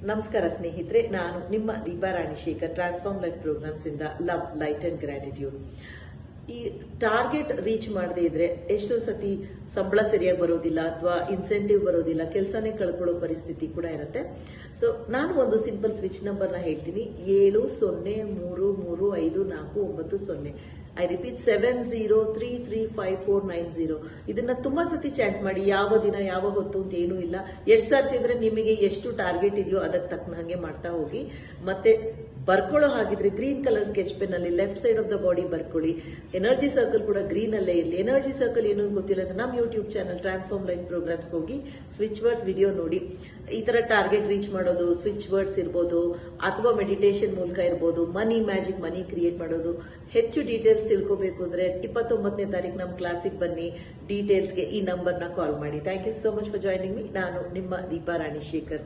ನಮಸ್ಕಾರ ಸ್ನೇಹಿತರೆ, ನಾನು ನಿಮ್ಮ ದೀಪಾ ರಾಣಿಶೇಖರ್, ಟ್ರಾನ್ಸ್ಫಾರ್ಮ್ ಲೈಫ್ ಪ್ರೋಗ್ರಾಮ್ಸ್ ಇಂದ ಲವ್, ಲೈಟ್ ಅಂಡ್ ಗ್ರಾಟಿಟ್ಯೂಡ್. ಈ ಟಾರ್ಗೆಟ್ ರೀಚ್ ಮಾಡದೇ ಇದ್ರೆ ಎಷ್ಟೋ ಸತಿ ಸಂಬಳ ಸರಿಯಾಗಿ ಬರೋದಿಲ್ಲ ಅಥವಾ ಇನ್ಸೆಂಟಿವ್ ಬರೋದಿಲ್ಲ, ಕೆಲಸನೇ ಕಳ್ಕೊಳ್ಳೋ ಪರಿಸ್ಥಿತಿ ಕೂಡ ಇರುತ್ತೆ. ಸೊ ನಾನು ಒಂದು ಸಿಂಪಲ್ ಸ್ವಿಚ್ ನಂಬರ್ನ ಹೇಳ್ತೀನಿ, 7033354990. I repeat 7033354990. ಇದನ್ನ ತುಂಬಾ ಸತಿ ಚಾಟ್ ಮಾಡಿ, ಯಾವ ದಿನ ಯಾವ ಹೊತ್ತು ಅಂತ ಏನೂ ಇಲ್ಲ. ಎಷ್ಟು ಸರ್ತಿ ಅಂದ್ರೆ ನಿಮಗೆ ಎಷ್ಟು ಟಾರ್ಗೆಟ್ ಇದೆಯೋ ಅದಕ್ಕೆ ತಕ್ಕನಂಗೆ ಮಾಡ್ತಾ ಹೋಗಿ. ಮತ್ತೆ ಬರ್ಕೊಳ್ಳೋ ಹಾಗಿದ್ರೆ ಗ್ರೀನ್ ಕಲರ್ ಸ್ಕೆಚ್ ಪೆನ್ ಅಲ್ಲಿ left side of the body ಬರ್ಕೊಳ್ಳಿ. ಎನರ್ಜಿ ಸರ್ಕಲ್ ಕೂಡ ಗ್ರೀನ್ ಅಲ್ಲೇ ಇರಲಿ. ಎನರ್ಜಿ ಸರ್ಕಲ್ ಏನು ಗೊತ್ತಿಲ್ಲ ಅಂದ್ರೆ ನಮ್ಮ YouTube channel Transform Life Programs ಹೋಗಿ ಸ್ವಿಚ್ ವರ್ಡ್ಸ್ ವಿಡಿಯೋ ನೋಡಿ. ಈ ತರ ಟಾರ್ಗೆಟ್ ರೀಚ್ ಮಾಡೋದು, ಸ್ವಿಚ್ ವರ್ಡ್ಸ್ ಇರ್ಬೋದು ಅಥವಾ ಮೆಡಿಟೇಷನ್ ಮೂಲಕ ಇರ್ಬೋದು, ಮನಿ ಮ್ಯಾಜಿಕ್, ಮನಿ ಕ್ರಿಯೇಟ್ ಮಾಡೋದು. ಹೆಚ್ಚು ಡೀಟೇಲ್ಸ್ ತಿಳ್ಕೋಬೇಕು ಅಂದ್ರೆ 29ನೇ ತಾರೀಕು ನಮ್ಮ ಕ್ಲಾಸಿಗೆ ಬನ್ನಿ. ಡೀಟೇಲ್ಸ್ಗೆ ಈ ನಂಬರ್ನ ಕಾಲ್ ಮಾಡಿ. Thank you so much for joining me. ನಾನು ನಿಮ್ಮ ದೀಪಾ ರಾಣಿಶೇಖರ್.